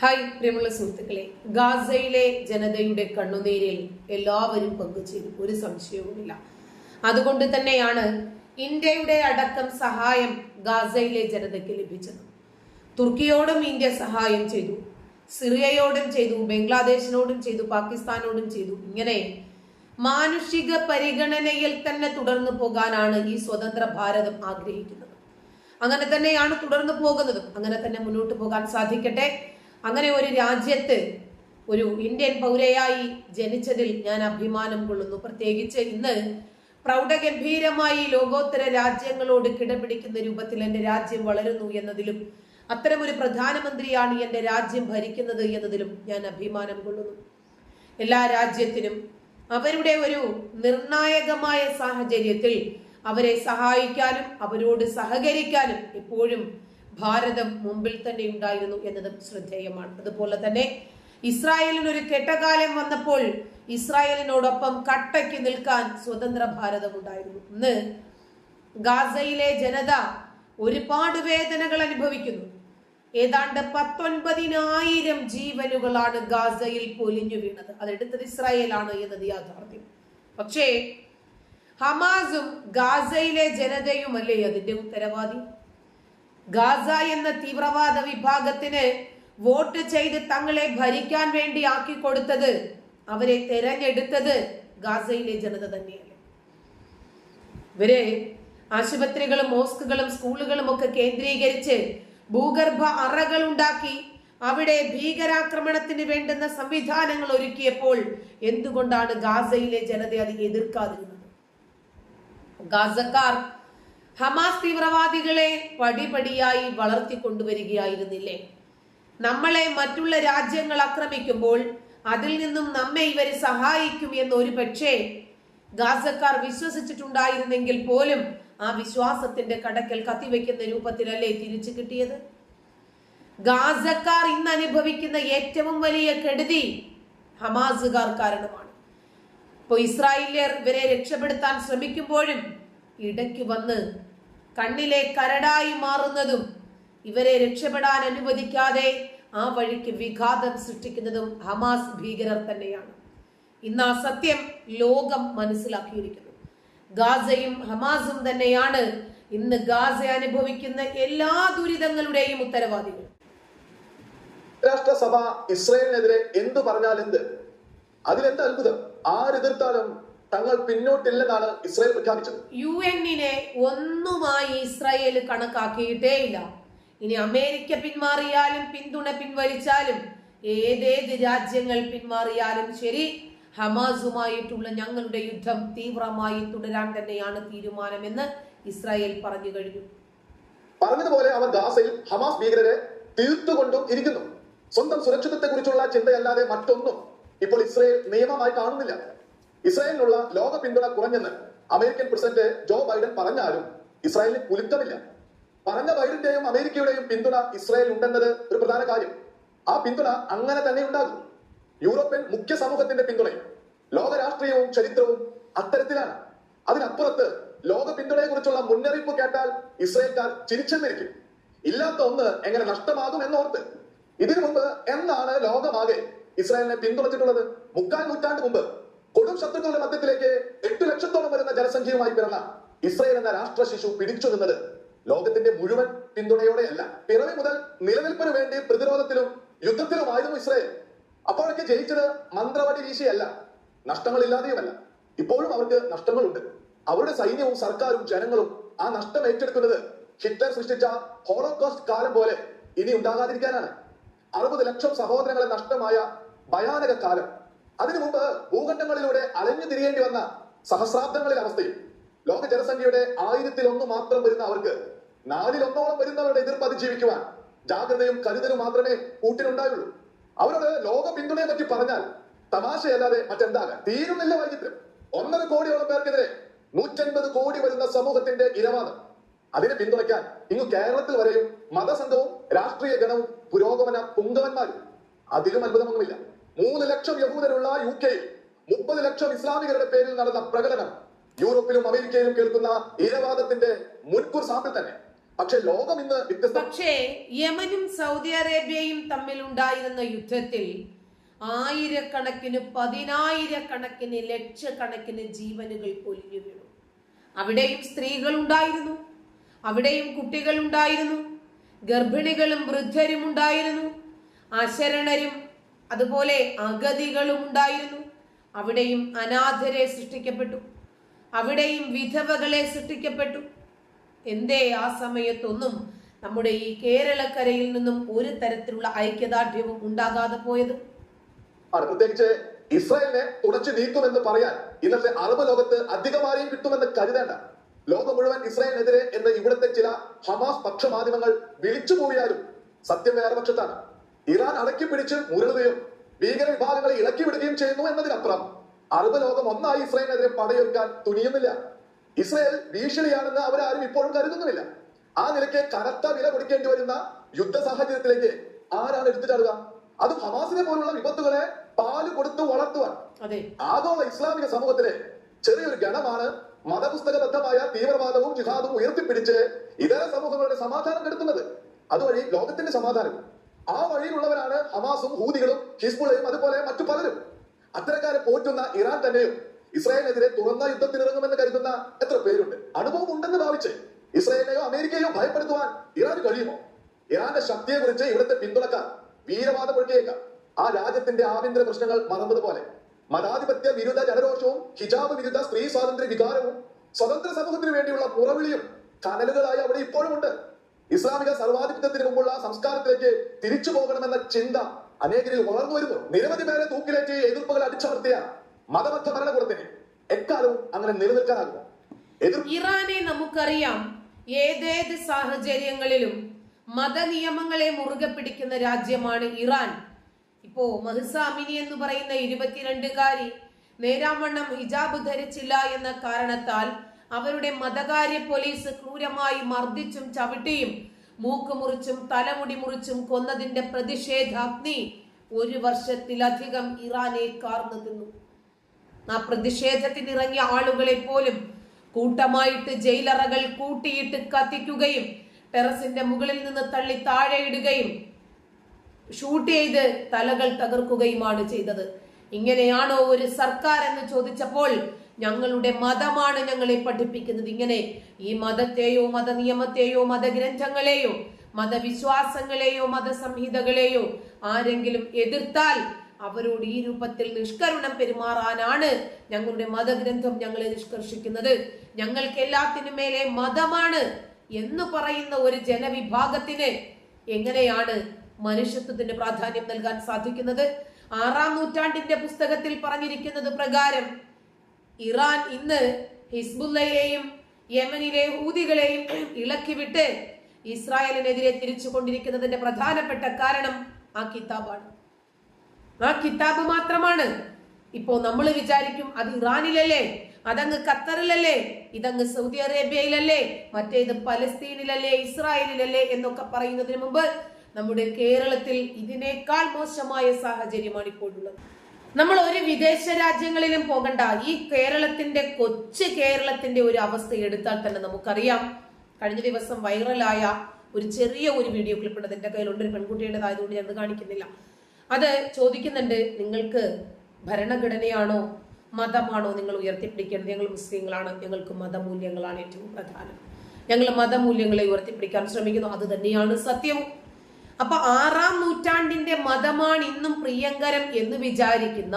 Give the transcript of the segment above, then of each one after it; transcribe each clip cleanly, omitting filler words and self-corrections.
Hi പ്രിയമുള്ള സുഹൃത്തുക്കളെ, ഗാസയിലെ ജനതയുടെ കണ്ണുനീരിൽ എല്ലാവരും പങ്കുചേരും, ഒരു സംശയവുമില്ല. അതുകൊണ്ട് തന്നെയാണ് ഇന്ത്യയുടെ അടക്കം സഹായം ഗാസയിലെ ജനതയ്ക്ക് ലഭിച്ചത്. തുർക്കിയോടും ഇന്ത്യ സഹായം ചെയ്തു, സിറിയയോടും ചെയ്തു, ബംഗ്ലാദേശിനോടും ചെയ്തു, പാകിസ്ഥാനോടും ചെയ്തു. ഇങ്ങനെ മാനുഷിക പരിഗണനയിൽ തന്നെ തുടർന്നു പോകാനാണ് ഈ സ്വതന്ത്ര ഭാരതം ആഗ്രഹിക്കുന്നത്. അങ്ങനെ തന്നെയാണ് തുടർന്നു പോകുന്നതും. അങ്ങനെ തന്നെ മുന്നോട്ട് പോകാൻ സാധിക്കട്ടെ. അങ്ങനെ ഒരു രാജ്യത്ത് ഒരു ഇന്ത്യൻ പൗരയായി ജനിച്ചതിൽ ഞാൻ അഭിമാനം കൊള്ളുന്നു. പ്രത്യേകിച്ച് ഇന്ന് പ്രൗഢഗംഭീരമായി ലോകോത്തര രാജ്യങ്ങളോട് കിടപിടിക്കുന്ന രൂപത്തിൽ എൻ്റെ രാജ്യം വളരുന്നു എന്നതിലും അത്തരമൊരു പ്രധാനമന്ത്രിയാണ് എൻ്റെ രാജ്യം ഭരിക്കുന്നത് എന്നതിലും ഞാൻ അഭിമാനം കൊള്ളുന്നു. എല്ലാ രാജ്യത്തിനും അവരുടെ ഒരു നിർണായകമായ സാഹചര്യത്തിൽ അവരെ സഹായിക്കാനും അവരോട് സഹകരിക്കാനും എപ്പോഴും ഭാരതം മുമ്പിൽ തന്നെ ഉണ്ടായിരുന്നു എന്നതും ശ്രദ്ധേയമാണ്. അതുപോലെ തന്നെ ഇസ്രായേലിന് ഒരു കെട്ടകാലം വന്നപ്പോൾ ഇസ്രായേലിനോടൊപ്പം കട്ടയ്ക്ക് നിൽക്കാൻ സ്വതന്ത്ര ഭാരതം ഉണ്ടായിരുന്നു. ഇന്ന് ഗാസയിലെ ജനത ഒരുപാട് വേദനകൾ അനുഭവിക്കുന്നു. ഏതാണ്ട് 19,000 ജീവനുകളാണ് ഗാസയിൽ പൊലിഞ്ഞു വീണത്. അതെടുത്തത് ഇസ്രായേലാണ് എന്നത് യാഥാർത്ഥ്യം. പക്ഷേ ഹമാസും ഗാസയിലെ ജനതയുമല്ലേ അതിന്റെ ഉത്തരവാദി? ഗാസ എന്ന തീവ്രവാദ വിഭാഗത്തിന് വോട്ട് ചെയ്ത് തങ്ങളെ ഭരിക്കാൻ വേണ്ടി ആക്കി കൊടുത്തത്, അവരെ തെരഞ്ഞെടുത്തത് ഗാസയിലെ ജനത തന്നെയല്ലേ? ഇവരെ ആശുപത്രികളും മോസ്കുകളും സ്കൂളുകളും ഒക്കെ കേന്ദ്രീകരിച്ച് ഭൂഗർഭ അറകൾ ഉണ്ടാക്കി അവിടെ ഭീകരാക്രമണത്തിന് വേണ്ടുന്ന സംവിധാനങ്ങൾ ഒരുക്കിയപ്പോൾ എന്തുകൊണ്ടാണ് ഗാസയിലെ ജനത അത് എതിർക്കാതിരുന്നത്? ഗാസക്കാർ ഹമാസ് തീവ്രവാദികളെ പടിപടിയായി വളർത്തിക്കൊണ്ടുവരികയായിരുന്നില്ലേ? നമ്മളെ മറ്റുള്ള രാജ്യങ്ങൾ ആക്രമിക്കുമ്പോൾ അതിൽ നിന്നും നമ്മെ ഇവർ സഹായിക്കും എന്ന് ഒരു പക്ഷേ ഗാസക്കാർ വിശ്വസിച്ചിട്ടുണ്ടായിരുന്നെങ്കിൽ പോലും ആ വിശ്വാസത്തിന്റെ കടക്കൽ കത്തിവെക്കുന്ന രൂപത്തിലല്ലേ തിരിച്ചു കിട്ടിയത്? ഗാസക്കാർ ഇന്ന് അനുഭവിക്കുന്ന ഏറ്റവും വലിയ കെടുതി ഹമാസുകാർ കാരണമാണ്. ഇപ്പോൾ ഇസ്രായേലിയർ ഇവരെ രക്ഷപ്പെടുത്താൻ ശ്രമിക്കുമ്പോഴും ഇടയ്ക്ക് വന്ന് കണ്ണിലെ കരടായി മാറുന്നതും ഇവരെ രക്ഷപ്പെടാൻ അനുവദിക്കാതെ ആ വഴിക്ക് വിഘാതം സൃഷ്ടിക്കുന്നതും ഹമാസ് ഭീകരർ തന്നെയാണ്. ഇന്ന് ആ സത്യം ലോകം മനസ്സിലാക്കിയിരിക്കുന്നു. ഗാസയും ഹമാസും തന്നെയാണ് ഇന്ന് ഗാസ അനുഭവിക്കുന്ന എല്ലാ ദുരിതങ്ങളുടെയും ഉത്തരവാദികൾ. രാഷ്ട്രസഭ ഇസ്രായേലിനെതിരെ എന്ത് പറഞ്ഞാൽ എന്ത്? അതിലെന്ത് അത്ഭുതം? ആരെതിർത്താലും തങ്ങൾ പിന്നോട്ടില്ലെന്നാണ് ഇസ്രായേൽ പ്രഖ്യാപിച്ചത്. UN-നെ ഒന്നുമായി ഇസ്രായേൽ കണക്കാക്കിയിട്ടേയില്ല. ഇനി അമേരിക്ക പിന്മാറിയാലും പിന്തുണ പിൻവലിച്ചാലും ഏതേത് രാജ്യങ്ങൾ പിന്മാറിയാലും ശരി, ഹമാസുമായിട്ടുള്ള ഞങ്ങളുടെ യുദ്ധം തീവ്രമായി തുടരാൻ തന്നെയാണ് തീരുമാനമെന്ന് ഇസ്രായേൽ പറഞ്ഞു കഴിഞ്ഞു. പറഞ്ഞതുപോലെ അവർ ഗാസയിൽ ഹമാസ് ഭീകരരെ തീർത്തുകൊണ്ടും ഇരിക്കുന്നു. സ്വന്തം സുരക്ഷിതത്തെ കുറിച്ചുള്ള ചിന്തയല്ലാതെ മറ്റൊന്നും ഇപ്പോൾ ഇസ്രായേൽ നിയമമായി കാണുന്നില്ല. ഇസ്രായേലിനുള്ള ലോക പിന്തുണ കുറഞ്ഞെന്ന് അമേരിക്കൻ പ്രസിഡന്റ് ജോ ബൈഡൻ പറഞ്ഞാലും ഇസ്രായേലിന് കുലുക്കമില്ല. പറഞ്ഞ ബൈഡന്റെയും അമേരിക്കയുടെയും പിന്തുണ ഇസ്രായേൽ ഉണ്ടെന്നത് ഒരു പ്രധാന കാര്യം. ആ പിന്തുണ അങ്ങനെ തന്നെ ഉണ്ടാകും. യൂറോപ്യൻ മുഖ്യ സമൂഹത്തിന്റെ പിന്തുണയും ലോക രാഷ്ട്രീയവും ചരിത്രവും അത്തരത്തിലാണ്. അതിനപ്പുറത്ത് ലോക പിന്തുണയെ കുറിച്ചുള്ള മുന്നറിയിപ്പ് കേട്ടാൽ ഇസ്രായേൽക്കാർ ചിരിച്ചെന്നിരിക്കും. ഇല്ലാത്ത ഒന്ന് എങ്ങനെ നഷ്ടമാകും എന്നോർത്ത്. ഇതിനു മുമ്പ് എന്നാണ് ലോകമാകെ ഇസ്രായേലിനെ പിന്തുണച്ചിട്ടുള്ളത്? 3/4 നൂറ്റാണ്ട് മുമ്പ് കൊടും ശത്രുക്കളുടെ മധ്യത്തിലേക്ക് 8 ലക്ഷത്തോളം വരുന്ന ജനസംഖ്യയുമായി പിറന്ന ഇസ്രായേൽ എന്ന രാഷ്ട്ര ശിശു പിടിച്ചു നിന്നത് ലോകത്തിന്റെ മുഴുവൻ പിന്തുണയോടെയല്ല. പിറവി മുതൽ നിലനിൽപ്പിന് വേണ്ടി പ്രതിരോധത്തിലും യുദ്ധത്തിലുമായിരുന്നു ഇസ്രായേൽ. അപ്പോഴൊക്കെ ജയിച്ചത് മന്ത്രവടി വീശിയല്ല, നഷ്ടങ്ങളില്ലാതെയുമല്ല. ഇപ്പോഴും അവർക്ക് നഷ്ടങ്ങളുണ്ട്. അവരുടെ സൈന്യവും സർക്കാരും ജനങ്ങളും ആ നഷ്ടം ഏറ്റെടുക്കുന്നത് ഹിറ്റ്ലർ സൃഷ്ടിച്ച ഹോളോകോസ്റ്റ് കാലം പോലെ ഇനി ഉണ്ടാകാതിരിക്കാനാണ്. 60 ലക്ഷം സഹോദരങ്ങളെ നഷ്ടമായ ഭയാനക കാലം. അതിനു മുമ്പ് ഭൂഖണ്ഡങ്ങളിലൂടെ അലഞ്ഞു തിരിയേണ്ടി വന്ന സഹസ്രാബ്ദങ്ങളിൽ അവസ്ഥയും ലോക ജനസംഖ്യയുടെ 1000-1 മാത്രം വരുന്ന അവർക്ക് 4-1 വരുന്നവരുടെ എതിർപ്പ് അതിജീവിക്കുവാൻ ജാഗ്രതയും കരുതലും മാത്രമേ കൂട്ടിനുണ്ടായുള്ളൂ. അവരോട് ലോക പിന്തുണയെ പറ്റി പറഞ്ഞാൽ തമാശയല്ലാതെ മറ്റെന്താകാൻ? തീരുന്നില്ല വൈചിത്രം. 1.5 കോടിയോളം പേർക്കെതിരെ 150 കോടി വരുന്ന സമൂഹത്തിന്റെ ഇരവാദം. അതിനെ പിന്തുണയ്ക്കാൻ ഇങ്ങു കേരളത്തിൽ വരെയും മതസംഘവും രാഷ്ട്രീയ ഗണവും പുരോഗമന പുങ്കവന്മാരും. അതിലും അത്ഭുതമൊന്നുമില്ല. 3 ലക്ഷം യഹൂദരുള്ള UK-യിൽ 30 ലക്ഷം ഇസ്ലാമികരുടെ പേരിൽ നടന്ന പ്രകടനം യൂറോപ്പിലും അമേരിക്കയിലും കേൾക്കുന്ന ഇരവാദത്തിന്റെ മുൻകൂർ സാമ്പിൾ തന്നെ. പക്ഷെ ലോകം ഇന്ന് വ്യത്യസ്ത. പക്ഷേ യമനും സൗദി അറേബ്യയും തമ്മിൽ ഉണ്ടായിരുന്ന യുദ്ധത്തിൽ ആയിരക്കണക്കിന്, പതിനായിരക്കണക്കിന്, ലക്ഷക്കണക്കിന് ജീവനുകൾ പൊലിഞ്ഞു വീണു. അവിടെയും സ്ത്രീകൾ ഉണ്ടായിരുന്നു, അവിടെയും കുട്ടികൾ ഉണ്ടായിരുന്നു, ഗർഭിണികളും വൃദ്ധരും ഉണ്ടായിരുന്നു, അശരണരും അതുപോലെ അഗതികളും ഉണ്ടായിരുന്നു. അവിടെയും അനാഥരെ സൃഷ്ടിക്കപ്പെട്ടു, അവിടെയും വിധവകളെ സൃഷ്ടിക്കപ്പെട്ടു. എന്തേ ആ സമയത്തൊന്നും നമ്മുടെ ഈ കേരളക്കരയിൽ നിന്നും ഒരു തരത്തിലുള്ള ഐക്യദാർഢ്യവും ഉണ്ടാകാതെ പോയത്? പ്രത്യേകിച്ച് ഇസ്രായേലിനെ തുടച്ചു നീക്കുമെന്ന് പറയാൻ ഇന്നത്തെ അറബ് ലോകത്ത് അധികമാരെയും കിട്ടുമെന്ന് കരുതേണ്ട. ലോകം മുഴുവൻ ഇസ്രായേലിനെതിരെ എന്ന് ഇവിടുത്തെ ചില ഹമാസ് പക്ഷമാധ്യമങ്ങൾ വിളിച്ചു പോയാലും സത്യം വേറെ പക്ഷത്താണ്. ഇറാൻ അടക്കി പിടിച്ച് മുരളുകയും ഭീകര വിഭാഗങ്ങളെ ഇളക്കി വിടുകയും ചെയ്യുന്നു എന്നതിനപ്പുറം അറബ് ലോകം ഒന്നായി ഇസ്രായേലിനെതിരെ പടയൊരുക്കാൻ തുനിയുന്നില്ല. ഇസ്രായേൽ ഭീഷണിയാണെന്ന് അവരാരും ഇപ്പോഴും കരുതുന്നുമില്ല. ആ നിലയ്ക്ക് കനത്ത വില കൊടുക്കേണ്ടി വരുന്ന യുദ്ധ സാഹചര്യത്തിലേക്ക് ആരാണ് എടുത്തു ചാടുക? അതും ഹമാസിനെ പോലുള്ള വിപത്തുകളെ പാല് കൊടുത്ത് വളർത്തുവാൻ ആഗോള ഇസ്ലാമിക സമൂഹത്തിലെ ചെറിയൊരു ഗണമാണ് മതപുസ്തകബദ്ധമായ തീവ്രവാദവും ജിഹാദും ഉയർത്തിപ്പിടിച്ച് ഇതര സമൂഹങ്ങളുടെ സമാധാനം കെടുത്തുന്നത്. അതുവഴി ലോകത്തിന്റെ സമാധാനം. ആ വഴിയിലുള്ളവരാണ് ഹമാസും ഹൂതികളും ഹിസ്ബുള്ളയും അതുപോലെ മറ്റു പലരും. അത്തരക്കാരെ പോറ്റുന്ന ഇറാൻ തന്നെയും ഇസ്രായേലിനെതിരെ തുറന്ന യുദ്ധത്തിനിറങ്ങുമെന്ന് കരുതുന്ന എത്ര പേരുണ്ട്? അനുഭവം ഉണ്ടെന്ന് ഭാവിച്ച് ഇസ്രായേലിനെയോ അമേരിക്കയോ ഭയപ്പെടുത്തുവാൻ ഇറാന് കഴിയുമോ? ഇറാന്റെ ശക്തിയെ കുറിച്ച് ഇവിടുത്തെ പിന്തുണക്കാർ വീരവാദം ഒഴുകിയേക്കാം. ആ രാജ്യത്തിന്റെ ആഭ്യന്തര പ്രശ്നങ്ങൾ മറന്നതുപോലെ മതാധിപത്യ വിരുദ്ധ ജനരോഷവും ഹിജാബ് വിരുദ്ധ സ്ത്രീ സ്വാതന്ത്ര്യ വികാരവും സ്വതന്ത്ര സമൂഹത്തിന് വേണ്ടിയുള്ള പുറവിളിയും കനലുകളായി അവിടെ ഇപ്പോഴും ഉണ്ട്. ഇസ്ലാമിക സർവാധിപത്യത്തിന് മുമ്പുള്ള സംസ്കാരത്തിലേക്ക് തിരിച്ചു പോകണമെന്ന ചിന്ത അനേകരിൽ വളർന്നു വരുന്നു. നിരവധി പേരെ തൂക്കിലേറ്റി എതിർപ്പുകൾ അടിച്ചമർത്തിയ മതബദ്ധ ഭരണകൂടത്തിന് എക്കാലവും അങ്ങനെ നിലനിൽക്കാനാകുമോ? ഇറാനെ നമുക്കറിയാം, ഏതേത് സാഹചര്യങ്ങളിലും മതനിയമങ്ങളെ മുറുകെ പിടിക്കുന്ന രാജ്യമാണ് ഇറാൻ. ഇപ്പോ മഹ്സ അമിനി എന്ന് പറയുന്ന 22കാരി നേരാവണ്ണം ഹിജാബ് ധരിച്ചില്ല എന്ന കാരണത്താൽ അവരുടെ മതകാര്യ പോലീസ് ക്രൂരമായി മർദ്ദിച്ചും ചവിട്ടിയും മൂക്ക് മുറിച്ചും തലമുടി മുറിച്ചും കൊന്നതിന്റെ പ്രതിഷേധാഗ്നി 1 വർഷത്തിലധികം ഇറാനെ കാർന്നു തിന്നു. ആ പ്രതിഷേധത്തിനിറങ്ങിയ ആളുകളെ പോലും കൂട്ടമായിട്ട് ജയിലറകൾ കൂട്ടിയിട്ട് കത്തിക്കുകയും ടെറസിന്റെ മുകളിൽ നിന്ന് തള്ളി താഴെയിടുകയും ഷൂട്ട് ചെയ്ത് തലകൾ തകർക്കുകയുമാണ് ചെയ്തത്. ഇങ്ങനെയാണോ ഒരു സർക്കാർ എന്ന് ചോദിച്ചപ്പോൾ ഞങ്ങളുടെ മതമാണ് ഞങ്ങളെ പഠിപ്പിക്കുന്നത്. ഇങ്ങനെ ഈ മതത്തെയോ മതനിയമത്തെയോ മതഗ്രന്ഥങ്ങളെയോ മതവിശ്വാസങ്ങളെയോ മതസംഹിതകളെയോ ആരെങ്കിലും എതിർത്താൽ അവരോട് ഈ രൂപത്തിൽ നിഷ്കരുണം പെരുമാറാനാണ് ഞങ്ങളുടെ മതഗ്രന്ഥം ഞങ്ങളെ നിഷ്കർഷിക്കുന്നത്. ഞങ്ങൾക്ക് എല്ലാത്തിനു മേലെ മതമാണ് എന്ന് പറയുന്ന ഒരു ജനവിഭാഗത്തിന് എങ്ങനെയാണ് മനുഷ്യത്വത്തിന് പ്രാധാന്യം നൽകാൻ സാധിക്കുന്നത്? 6-ാം നൂറ്റാണ്ടിന്റെ പുസ്തകത്തിൽ പറഞ്ഞിരിക്കുന്നത് പ്രകാരം ഇറാൻ ഇന്ന് ഹിസ്ബുള്ളയെയും യമനിലെ ഹൂതികളെയും ഇളക്കിവിട്ട് ഇസ്രായേലിനെതിരെ തിരിച്ചുകൊണ്ടിരിക്കുന്നതിന്റെ പ്രധാനപ്പെട്ട കാരണം ആ കിതാബാണ്. ആ കിതാബ് മാത്രമാണ്. ഇപ്പോ നമ്മൾ വിചാരിക്കും അത് ഇറാനിലല്ലേ, അതങ്ങ് ഖത്തറിലല്ലേ, ഇതങ്ങ് സൗദി അറേബ്യയിലല്ലേ, മറ്റേത് പലസ്തീനിലല്ലേ, ഇസ്രായേലിലല്ലേ എന്നൊക്കെ പറയുന്നതിന് മുമ്പ് നമ്മുടെ കേരളത്തിൽ ഇതിനേക്കാൾ മോശമായ സാഹചര്യമാണ് ഇപ്പോഴുള്ളത്. നമ്മൾ ഒരു വിദേശ രാജ്യങ്ങളിലും പോകണ്ട, ഈ കൊച്ചു കേരളത്തിന്റെ ഒരു അവസ്ഥ എടുത്താൽ തന്നെ നമുക്കറിയാം. കഴിഞ്ഞ ദിവസം വൈറലായ ഒരു ചെറിയ വീഡിയോ ക്ലിപ്പ് ഉണ്ട്, എന്റെ കയ്യിലുണ്ട്, ഒരു പെൺകുട്ടിയുടേതായതുകൊണ്ട് ഞാൻ കാണിക്കുന്നില്ല. അത് ചോദിക്കുന്നുണ്ട്, നിങ്ങൾക്ക് ഭരണഘടനയാണോ മതമാണോ നിങ്ങൾ ഉയർത്തിപ്പിടിക്കേണ്ടത്? ഞങ്ങൾ മുസ്ലിങ്ങളാണ്, ഞങ്ങൾക്ക് മതമൂല്യങ്ങളാണ് ഏറ്റവും പ്രധാനം, ഞങ്ങൾ മതമൂല്യങ്ങളെ ഉയർത്തിപ്പിടിക്കാൻ ശ്രമിക്കുന്നു, അത് തന്നെയാണ് സത്യവും. അപ്പൊ 6-ാം നൂറ്റാണ്ടിന്റെ മതമാണ് ഇന്നും പ്രിയങ്കരം എന്ന് വിചാരിക്കുന്ന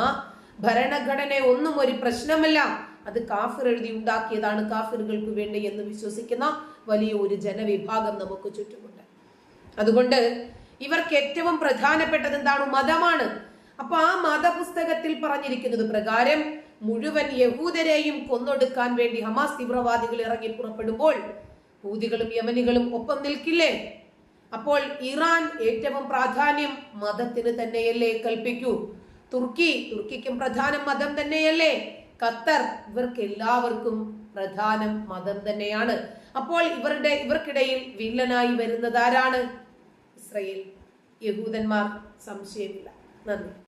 ഭരണഘടന ഒന്നും ഒരു പ്രശ്നമല്ല, അത് കാഫിർ എഴുതി ഉണ്ടാക്കിയതാണ്, കാഫിറുകൾക്ക് വേണ്ടി എന്ന് വിശ്വസിക്കുന്ന വലിയ ഒരു ജനവിഭാഗം നമുക്ക് ചുറ്റുമുണ്ട്. അതുകൊണ്ട് ഇവർക്ക് ഏറ്റവും പ്രധാനപ്പെട്ടത് എന്താണ്? മതമാണ്. അപ്പൊ ആ മതപുസ്തകത്തിൽ പറഞ്ഞിരിക്കുന്നത് പ്രകാരം മുഴുവൻ യഹൂദരെയും കൊന്നൊടുക്കാൻ വേണ്ടി ഹമാസ് തീവ്രവാദികൾ ഇറങ്ങി പുറപ്പെടുമ്പോൾ ഹൂതികളും യമനികളും ഒപ്പം നിൽക്കില്ലേ? അപ്പോൾ ഇറാൻ ഏറ്റവും പ്രാധാന്യം മതത്തിന് തന്നെയല്ലേ കൽപ്പിക്കൂ? തുർക്കിക്കും പ്രധാനം മതം തന്നെയല്ലേ? ഖത്തർ, ഇവർക്ക് എല്ലാവർക്കും പ്രധാനം മതം തന്നെയാണ്. അപ്പോൾ ഇവർക്കിടയിൽ വില്ലനായി വരുന്നത് ആരാണ്? ഇസ്രായേൽ, യഹൂദന്മാർ, സംശയമില്ല. നന്ദി.